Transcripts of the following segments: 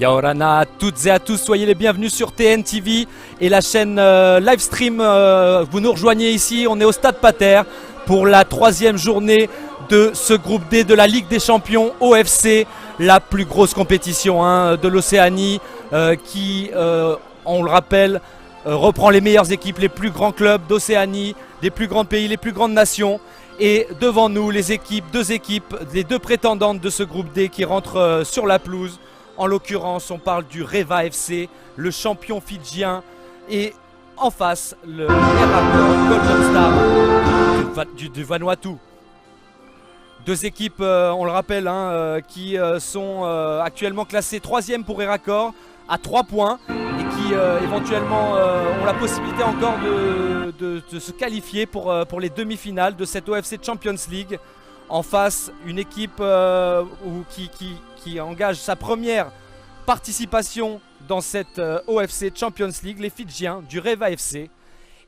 Yaorana à toutes et à tous, soyez les bienvenus sur TNTV et la chaîne Livestream. Vous nous rejoignez ici, on est au Stade Pater pour la 3e journée de ce groupe D de la Ligue des Champions OFC, la plus grosse compétition de l'Océanie qui, on le rappelle, reprend les meilleures équipes, les plus grands clubs d'Océanie, des plus grands pays, les plus grandes nations. Et devant nous, les équipes, les deux prétendantes de ce groupe D qui rentrent sur la pelouse. En l'occurrence, on parle du Reva FC, le champion fidjien, et en face, le Eragon Golden Star du Vanuatu. Deux équipes, on le rappelle, qui sont actuellement classées 3e pour Eracor à 3 points et qui éventuellement ont la possibilité encore de se qualifier pour les demi-finales de cette OFC Champions League. En face, une équipe qui engage sa première participation dans cette OFC Champions League, les Fidjiens du Reva FC.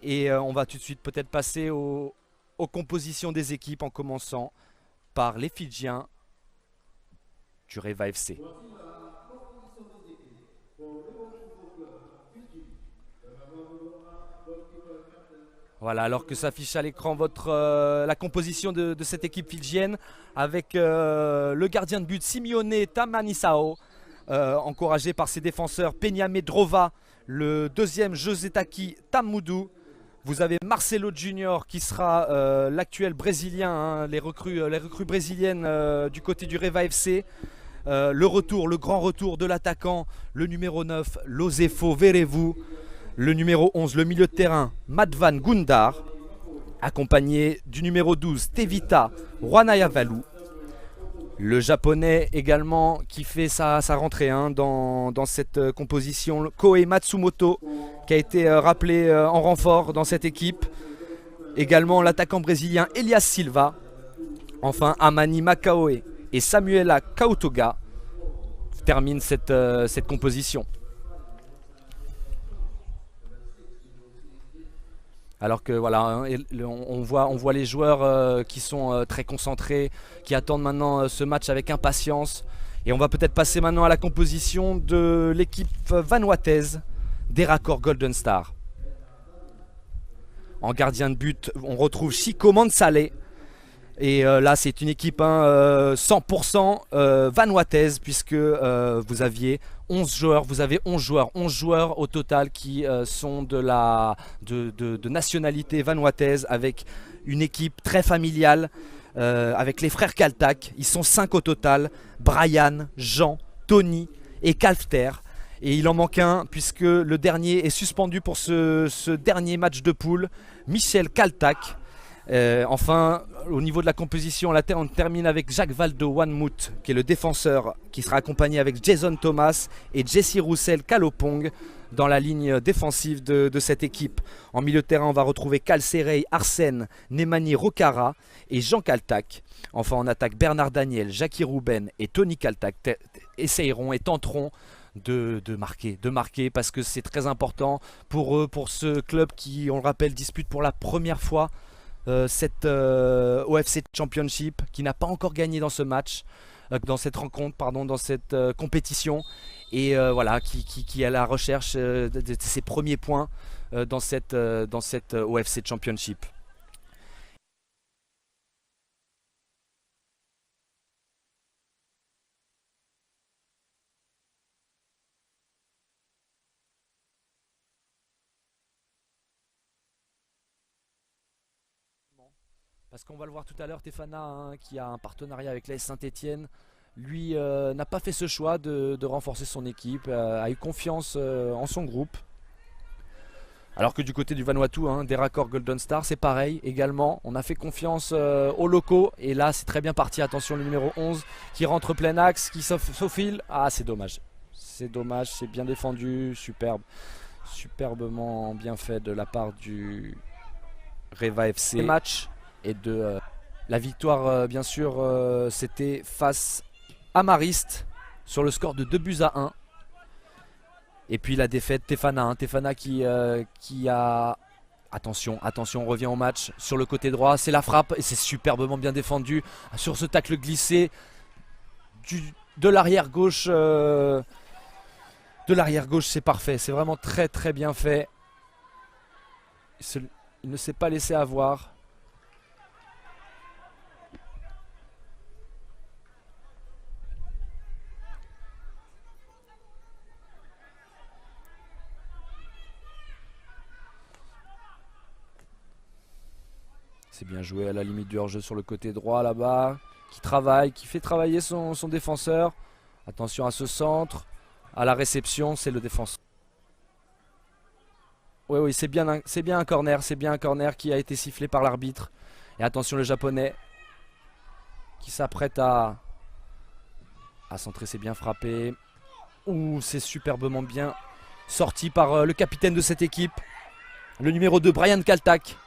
Et on va tout de suite peut-être passer aux compositions des équipes en commençant par les Fidjiens du Reva FC. Voilà, alors que s'affiche à l'écran la composition de cette équipe fidjienne avec le gardien de but Simeone Tamanisao, encouragé par ses défenseurs Penyame Drova, le deuxième Josetaki Tamudu. Vous avez Marcelo Junior qui sera l'actuel brésilien, les recrues brésiliennes du côté du Reva FC. Le grand retour de l'attaquant, le numéro 9, Losefo Verevu. Le numéro 11, le milieu de terrain, Madvan Gundar, accompagné du numéro 12, Tevita Wanayavalu. Le japonais également qui fait sa rentrée dans cette composition, Koei Matsumoto, qui a été rappelé en renfort dans cette équipe. Également l'attaquant brésilien Elias Silva. Enfin, Amani Makaoe et Samuela Kautoga terminent cette composition. Alors que voilà, on voit les joueurs qui sont très concentrés, qui attendent maintenant ce match avec impatience. Et on va peut-être passer maintenant à la composition de l'équipe vanuataise d'Eracor Golden Star. En gardien de but, on retrouve Chico Mansale. Et là, c'est une équipe 100% vanuataise, puisque vous avez 11 joueurs au total qui sont de nationalité vanuataise, avec une équipe très familiale, avec les frères Kaltak. Ils sont 5 au total, Brian, Jean, Tony et Kalfter. Et il en manque un, puisque le dernier est suspendu pour ce dernier match de poule, Michel Kaltak. Enfin, au niveau de la composition, on termine avec Jacques Valdo Wanmut, qui est le défenseur, qui sera accompagné avec Jason Thomas et Jesse Roussel Kalopong dans la ligne défensive de cette équipe. En milieu de terrain, on va retrouver Kalserei Arsène, Nemani Rokara et Jean Kaltak. Enfin, en attaque, Bernard Daniel, Jackie Rouben et Tony Kaltak essayeront et tenteront de marquer parce que c'est très important pour eux, pour ce club qui, on le rappelle, dispute pour la première fois cette OFC Championship, qui n'a pas encore gagné dans ce match, dans cette rencontre, dans cette compétition, et voilà, qui est à la recherche de ses premiers points dans cette OFC Championship. Parce qu'on va le voir tout à l'heure, Tefana, qui a un partenariat avec l'AS Saint-Etienne, lui n'a pas fait ce choix de renforcer son équipe, a eu confiance en son groupe. Alors que du côté du Vanuatu, d'Eracor Golden Star, c'est pareil également. On a fait confiance aux locaux, et là c'est très bien parti. Attention, le numéro 11 qui rentre plein axe, qui s'aufile. Ah, c'est dommage. C'est dommage, c'est bien défendu, superbement bien fait de la part du Reva FC. Match. Et de la victoire, bien sûr, c'était face à Marist sur le score de 2-1. Et puis la défaite, Tefana qui a... Attention, on revient au match sur le côté droit, c'est la frappe et c'est superbement bien défendu sur ce tacle glissé de l'arrière gauche de l'arrière gauche, c'est parfait. C'est vraiment très très bien fait. Il ne s'est pas laissé avoir. C'est bien joué à la limite du hors-jeu sur le côté droit là-bas. Qui travaille, qui fait travailler son défenseur. Attention à ce centre. À la réception, c'est le défenseur. Oui, oui, c'est bien un corner. C'est bien un corner qui a été sifflé par l'arbitre. Et attention le japonais qui s'apprête à centrer, c'est bien frappé. Ouh, c'est superbement bien sorti par le capitaine de cette équipe. Le numéro 2, Brian Kaltak.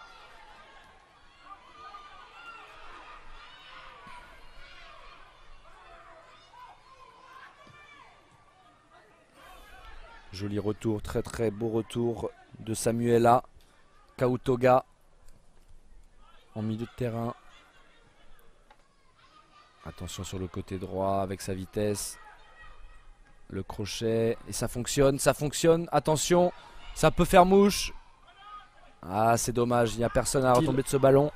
Joli retour, très très beau retour de Samuela Kautoga en milieu de terrain. Attention sur le côté droit avec sa vitesse. Le crochet, et ça fonctionne, attention, ça peut faire mouche. Ah, c'est dommage, il n'y a personne à retomber de ce ballon.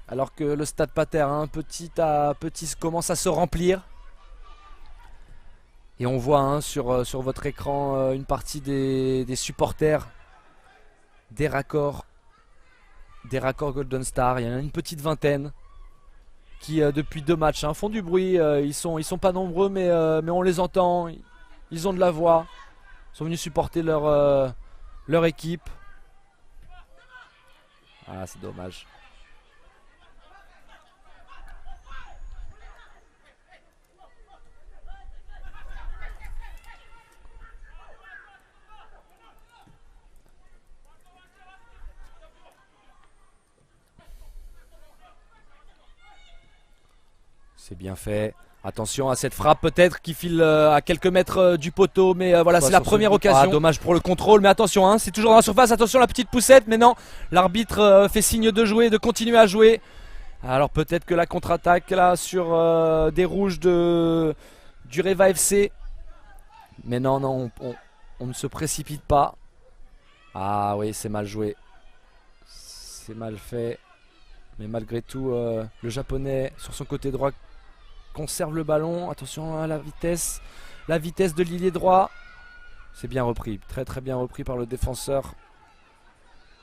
Alors que le stade Pater, hein, petit à petit, commence à se remplir. Et on voit hein, sur votre écran une partie des supporters des raccords Golden Star. Il y en a une petite vingtaine qui depuis 2 matchs hein, font du bruit. Ils sont pas nombreux mais on les entend. Ils ont de la voix. Ils sont venus supporter leur équipe. Ah, c'est dommage. C'est bien fait. Attention à cette frappe peut-être qui file à quelques mètres du poteau. Mais voilà, c'est la première occasion. Ah, dommage pour le contrôle. Mais attention, hein, c'est toujours dans la surface. Attention la petite poussette. Mais non, l'arbitre fait signe de jouer, de continuer à jouer. Alors peut-être que la contre-attaque là sur des rouges du Reva FC. Mais non, non, on ne se précipite pas. Ah oui, c'est mal joué. C'est mal fait. Mais malgré tout, le japonais sur son côté droit conserve le ballon. Attention à la vitesse de l'ailier droit. C'est bien repris, très très bien repris par le défenseur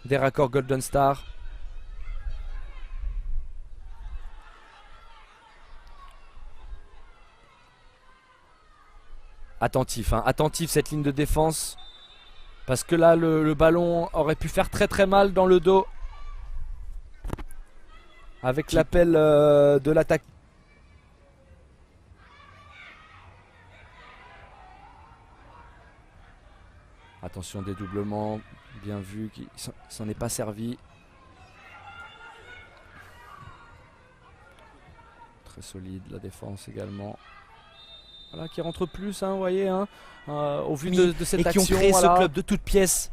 des raccords Golden Star. Attentif, hein, attentif cette ligne de défense. Parce que là, le ballon aurait pu faire très très mal dans le dos. Avec l'appel de l'attaque. Attention, dédoublement, bien vu, qu'il s'en est pas servi. Très solide la défense également. Voilà, qui rentre plus, hein, vous voyez, hein, au vu de cette action. Et qui ont créé voilà, ce club de toutes pièces.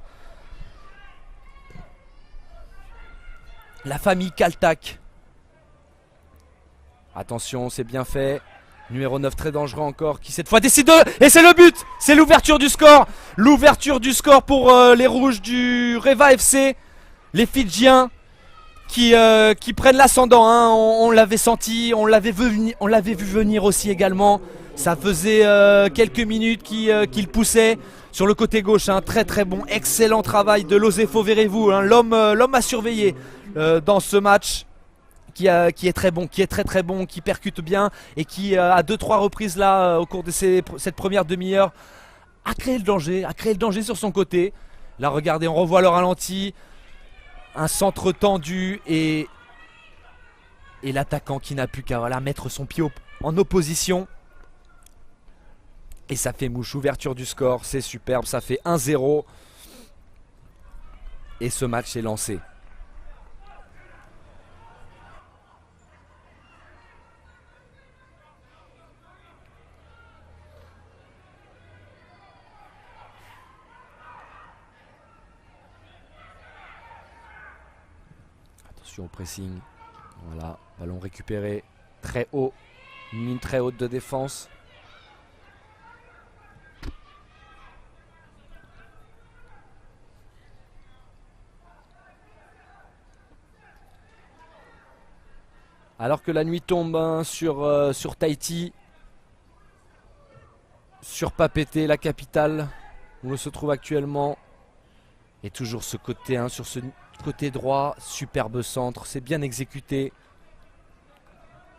La famille Kaltak. Attention, c'est bien fait. Numéro 9 très dangereux encore qui cette fois décide de... Et c'est le but. C'est l'ouverture du score. L'ouverture du score pour les rouges du Reva FC. Les Fidjiens qui prennent l'ascendant hein. On l'avait senti, on l'avait vu venir aussi également. Ça faisait quelques minutes qu'il poussait sur le côté gauche hein. Très très bon, excellent travail de Losefo Verrez-vous hein. L'homme à surveiller dans ce match. Qui est très bon, qui est très très bon, qui percute bien et qui à 2-3 reprises là au cours de cette première demi-heure a créé le danger sur son côté. Là regardez, on revoit le ralenti, un centre tendu et l'attaquant qui n'a plus qu'à voilà, mettre son pied en opposition. Et ça fait mouche, ouverture du score, c'est superbe, ça fait 1-0 et ce match est lancé. Au pressing, Voilà, ballon récupéré très haut, une ligne très haute de défense. Alors que la nuit tombe hein, sur Tahiti, sur Papeete, la capitale où on se trouve actuellement. Et toujours ce côté, hein, sur ce côté droit, superbe centre, c'est bien exécuté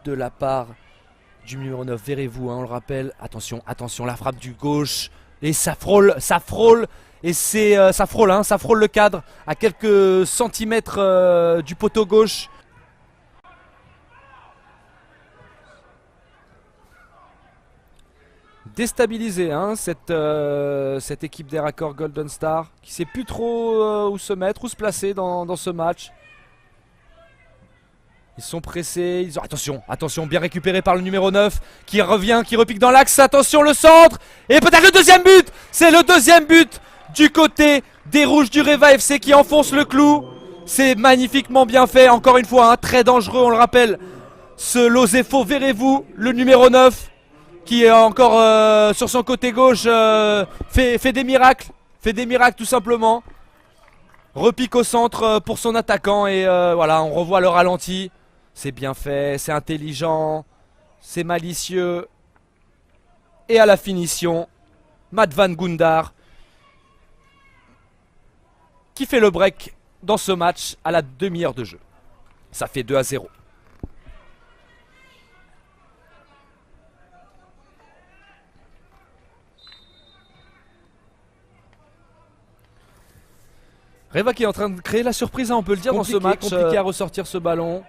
de la part du numéro 9, Verrez-vous, hein, on le rappelle. Attention, attention, la frappe du gauche. Et ça frôle, et ça frôle, hein, ça frôle le cadre à quelques centimètres du poteau gauche. Déstabilisé hein, cette équipe des Raccords Golden Star qui sait plus trop où se mettre, où se placer dans ce match. Ils sont pressés, ils ont... Attention, attention, bien récupéré par le numéro 9 qui revient, qui repique dans l'axe. Attention le centre. Et peut-être le deuxième but. C'est le deuxième but du côté des Rouges du Reva FC qui enfonce le clou. C'est magnifiquement bien fait, encore une fois, hein, très dangereux, on le rappelle. Ce Losefo, Verrez-vous, le numéro 9 qui est encore sur son côté gauche, fait des miracles. Fait des miracles tout simplement. Repique au centre pour son attaquant et voilà, on revoit le ralenti. C'est bien fait, c'est intelligent, c'est malicieux. Et à la finition, Matt Van Gundar qui fait le break dans ce match à la demi-heure de jeu. Ça fait 2-0. Reva qui est en train de créer la surprise, hein, on peut le dire, compliqué, dans ce match. Compliqué à ressortir ce ballon.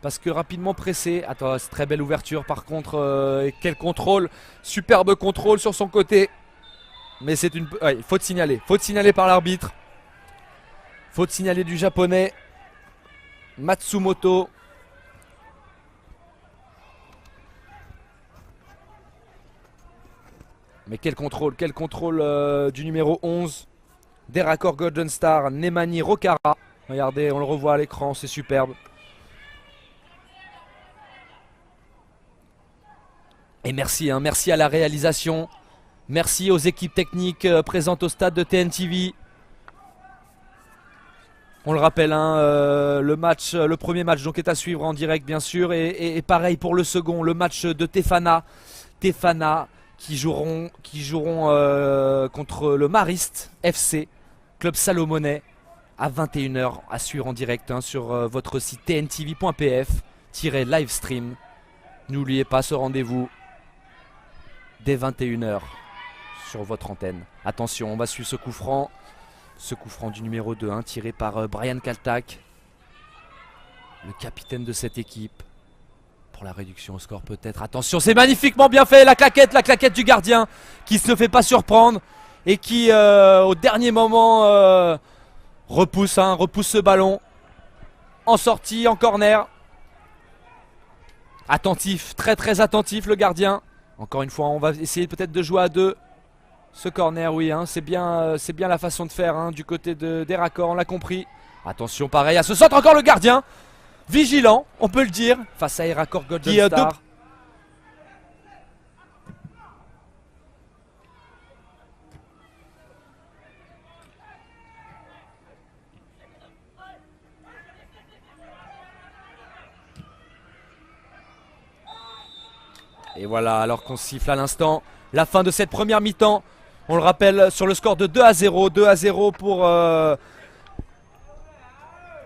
Parce que rapidement pressé. Attends, c'est très belle ouverture par contre. Et quel contrôle. Superbe contrôle sur son côté. Mais c'est une... Ouais, faute signalée. Faute signalée par l'arbitre. Faute signalée du japonais Matsumoto. Mais quel contrôle du numéro 11 des Raccords Golden Star, Nemani Rokara. Regardez, on le revoit à l'écran, c'est superbe. Et merci, hein, merci à la réalisation. Merci aux équipes techniques présentes au stade de TNTV. On le rappelle, hein, le premier match donc est à suivre en direct bien sûr. Et pareil pour le second, le match de Tefana. Tefana qui joueront contre le Marist FC, club Salomonais, à 21 h à suivre en direct hein, sur votre site tntv.pf-livestream. N'oubliez pas ce rendez-vous dès 21 h sur votre antenne. Attention, on va suivre ce coup franc. Ce coup franc du numéro 2, hein, tiré par Brian Kaltak, le capitaine de cette équipe. Pour la réduction au score peut-être. Attention, c'est magnifiquement bien fait. La claquette du gardien qui ne se fait pas surprendre. Et qui, au dernier moment, repousse ce ballon. En sortie, en corner. Attentif, très attentif le gardien. Encore une fois, on va essayer peut-être de jouer à deux. Ce corner, oui, hein, c'est bien la façon de faire hein, du côté des Raccords, on l'a compris. Attention, pareil, à ce centre, encore le gardien. Vigilant, on peut le dire, face à Raccords Golden Star. Et voilà, alors qu'on siffle à l'instant la fin de cette première mi-temps. On le rappelle sur le score de 2-0. 2-0 pour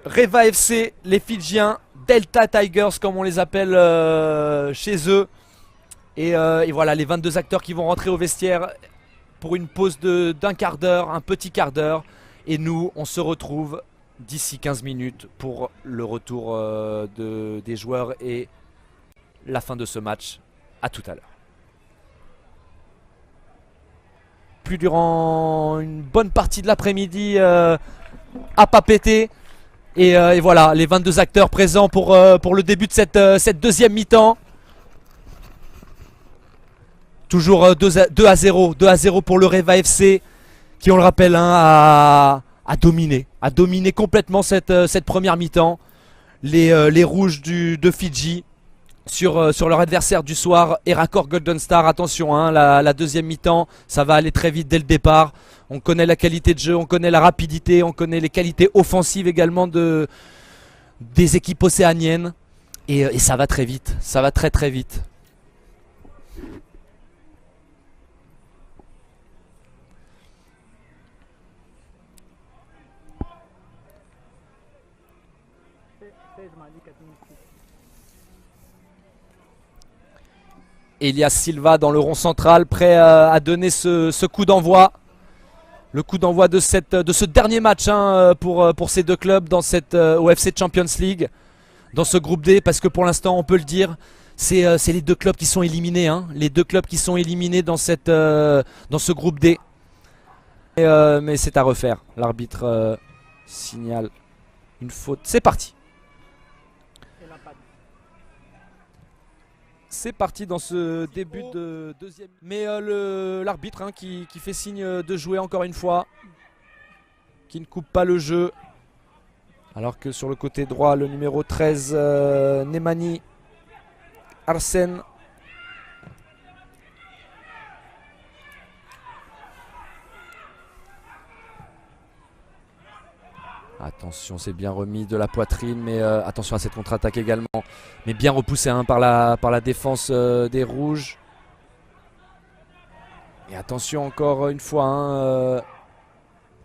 Reva FC, les Fidjiens, Delta Tigers comme on les appelle chez eux. Et voilà, les 22 acteurs qui vont rentrer au vestiaire pour une pause d'un quart d'heure, un petit quart d'heure. Et nous, on se retrouve d'ici 15 minutes pour le retour des joueurs et la fin de ce match. A tout à l'heure. Plus durant une bonne partie de l'après-midi à Papeete. Et voilà, les 22 acteurs présents pour le début de cette deuxième mi-temps. Toujours 2-0. 2-0 pour le Reva FC qui, on le rappelle, hein, a dominé complètement cette première mi-temps. les rouges de Fidji sur leur adversaire du soir, Eracor Golden Star. Attention, hein, la deuxième mi-temps, ça va aller très vite dès le départ. On connaît la qualité de jeu, on connaît la rapidité, on connaît les qualités offensives également des équipes océaniennes. Et ça va très vite, ça va très très vite. Elias Silva dans le rond central, prêt à donner ce coup d'envoi. Le coup d'envoi de ce dernier match, hein, pour ces deux clubs dans cette OFC Champions League, dans ce groupe D, parce que pour l'instant on peut le dire, c'est les deux clubs qui sont éliminés, hein, les deux clubs qui sont éliminés dans ce groupe D. Mais c'est à refaire, l'arbitre signale une faute, c'est parti. C'est parti dans ce début de deuxième. Mais l'arbitre, hein, qui fait signe de jouer encore une fois, qui ne coupe pas le jeu. Alors que sur le côté droit, le numéro 13, Nemani Arsène. Attention, c'est bien remis de la poitrine, mais attention à cette contre-attaque également. Mais bien repoussé, hein, par la défense des rouges. Et attention encore une fois, hein,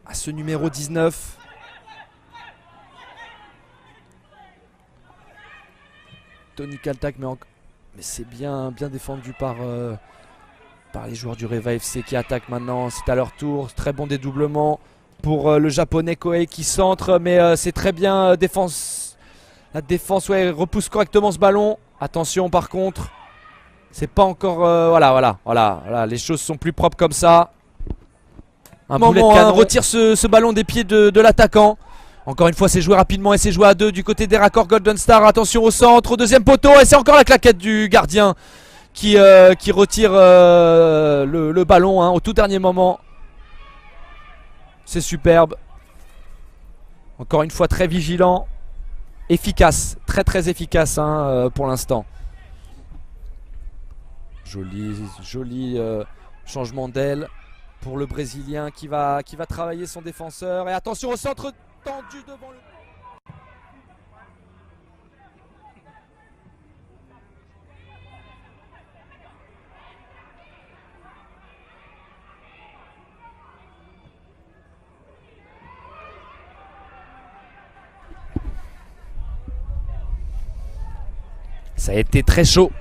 à ce numéro 19. Tony Kaltak, mais c'est bien défendu par les joueurs du Reva FC qui attaquent maintenant. C'est à leur tour, très bon dédoublement pour le japonais Koei qui centre, mais c'est très bien défense. La défense, ouais, repousse correctement ce ballon. Attention par contre, c'est pas encore voilà, les choses sont plus propres comme ça. Un boulet de canne retire ce ballon des pieds de l'attaquant. Encore une fois, c'est joué rapidement et c'est joué à deux du côté d'Eracor Golden Star. Attention au centre, au deuxième poteau, et c'est encore la claquette du gardien qui retire le ballon, hein, au tout dernier moment. C'est superbe. Encore une fois, très vigilant. Efficace, très efficace, hein, pour l'instant. Joli changement d'aile pour le Brésilien qui va travailler son défenseur. Et attention au centre tendu devant le... Ça a été très chaud,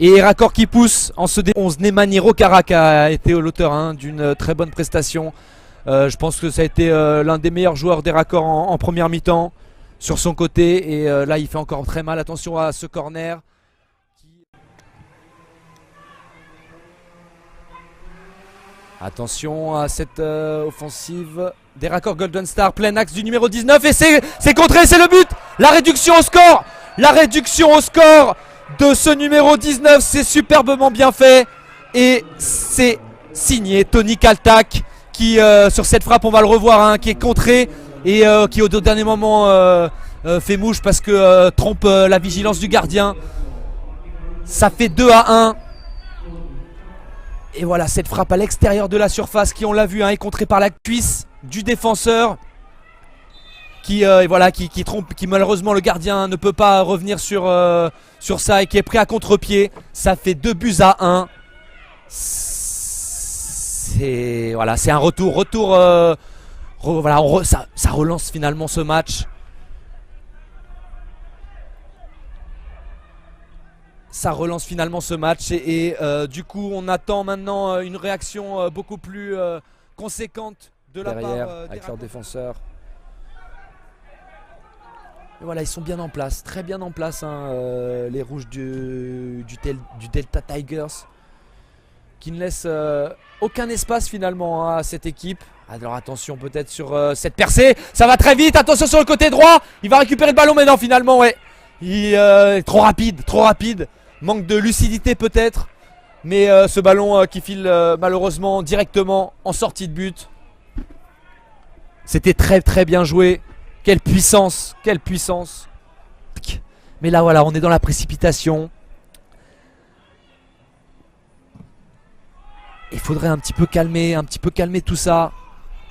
Et Eracor qui pousse en ce dé-11. Nemani Rokara qui a été l'auteur, hein, d'une très bonne prestation. Je pense que ça a été l'un des meilleurs joueurs d'Eracor en première mi-temps sur son côté. Et là il fait encore très mal, attention à ce corner. Attention à cette offensive d'Eracor Golden Star, plein axe du numéro 19 et c'est contré, c'est le but. La réduction au score de ce numéro 19, c'est superbement bien fait. Et c'est signé Tony Kaltak qui, sur cette frappe, on va le revoir, hein, qui est contré et qui au dernier moment fait mouche parce que trompe la vigilance du gardien. Ça fait 2-1. Et voilà, cette frappe à l'extérieur de la surface qui, on l'a vu, hein, est contrée par la cuisse du défenseur. Qui trompe, qui malheureusement le gardien ne peut pas revenir sur ça et qui est prêt à contre-pied. Ça fait 2-1. C'est un retour. Ça relance finalement ce match. Et du coup on attend maintenant une réaction beaucoup plus conséquente de la part avec leurs défenseurs. Et voilà, ils sont bien en place, très bien en place, hein, les rouges du Delta Tigers, qui ne laissent aucun espace finalement, hein, à cette équipe. Alors attention peut-être sur cette percée, ça va très vite, attention sur le côté droit, il va récupérer le ballon, mais non finalement, ouais, il est trop rapide, manque de lucidité peut-être, mais ce ballon qui file malheureusement directement en sortie de but. C'était très bien joué. Quelle puissance, quelle puissance. Mais là voilà, on est dans la précipitation. Il faudrait un petit peu calmer tout ça.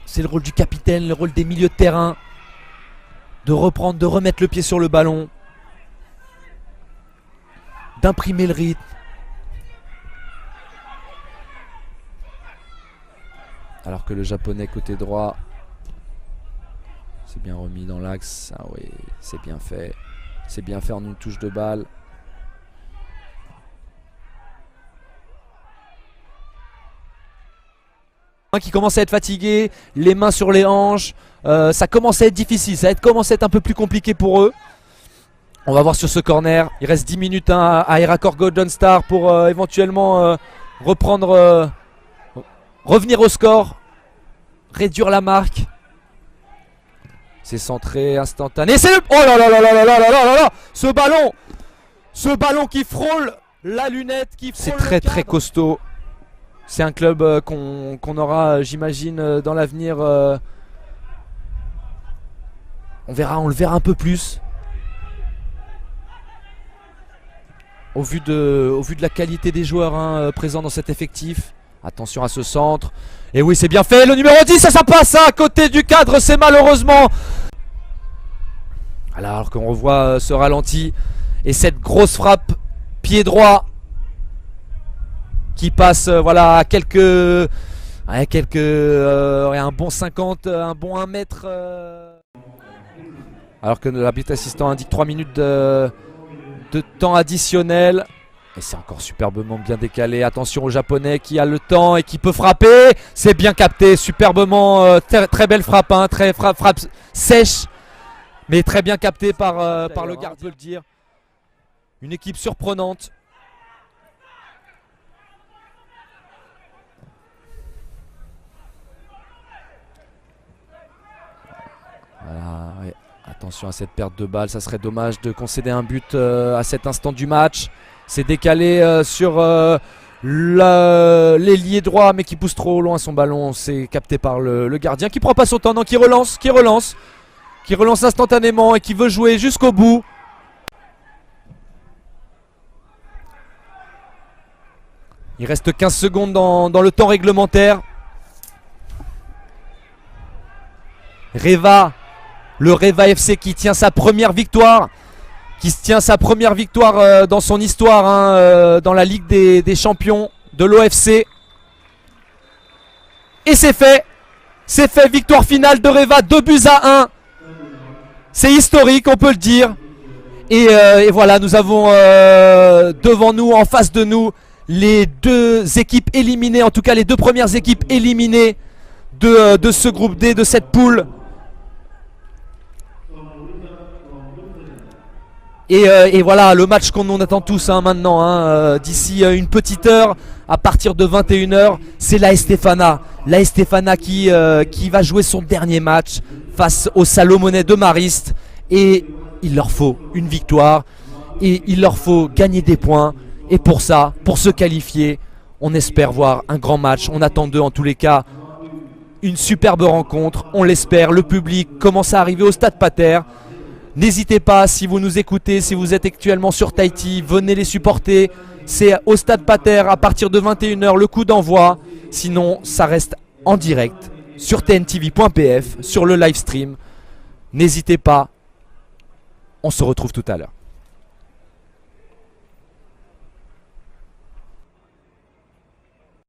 C'est le rôle du capitaine, le rôle des milieux de terrain. De reprendre, de remettre le pied sur le ballon. D'imprimer le rythme. Alors que le japonais côté droit, c'est bien remis dans l'axe. Ah oui, c'est bien fait. C'est bien fait en une touche de balle. Qui commence à être fatigué, les mains sur les hanches. Ça commence à être difficile, ça commence à être un peu plus compliqué pour eux. On va voir sur ce corner. Il reste 10 minutes à Irakor Golden Star pour éventuellement reprendre, revenir au score, réduire la marque. C'est centré, instantané. C'est le... Oh là là là là là là là là là. Ce ballon qui frôle la lunette, qui frôle. C'est très très costaud. C'est un club qu'on aura, j'imagine, dans l'avenir. On le verra un peu plus. Au vu de la qualité des joueurs présents dans cet effectif. Attention à ce centre. Et oui, c'est bien fait. Le numéro 10, ça passe à côté du cadre. C'est malheureusement. Alors qu'on revoit ce ralenti. Et cette grosse frappe pied droit. Qui passe voilà à quelques. Un bon 50, un bon 1 mètre. Alors que l'arbitre assistant indique 3 minutes de temps additionnel. Et c'est encore superbement bien décalé. Attention au japonais qui a le temps et qui peut frapper. C'est bien capté, superbement. Très belle frappe, hein, frappe sèche. Mais très bien capté par le gardien, on peut le dire. Une équipe surprenante. Voilà, ouais. Attention à cette perte de balle. Ça serait dommage de concéder un but à cet instant du match. C'est décalé sur l'ailier droit, mais qui pousse trop loin son ballon. C'est capté par le gardien qui prend pas son temps, non, qui relance instantanément et qui veut jouer jusqu'au bout. Il reste 15 secondes dans le temps réglementaire. Le Reva FC qui tient sa première victoire. Dans son histoire, dans la Ligue des Champions de l'OFC. Et c'est fait. Victoire finale de Reva, 2-1. C'est historique, on peut le dire. Et voilà, nous avons devant nous, en face de nous, les deux équipes éliminées. En tout cas, les deux premières équipes éliminées de ce groupe D, de cette poule. Et voilà le match qu'on attend tous maintenant, d'ici une petite heure, à partir de 21 h, c'est l'AS Stéphana. L'AS Stéphana qui va jouer son dernier match face au Salomonnais de Marist. Et il leur faut une victoire, et il leur faut gagner des points. Et pour ça, pour se qualifier, on espère voir un grand match. On attend d'eux en tous les cas une superbe rencontre, on l'espère. Le public commence à arriver au Stade Pater. N'hésitez pas, si vous nous écoutez, si vous êtes actuellement sur Tahiti, venez les supporter. C'est au Stade Pater à partir de 21 h le coup d'envoi. Sinon, ça reste en direct sur tntv.pf, sur le live stream. N'hésitez pas, on se retrouve tout à l'heure.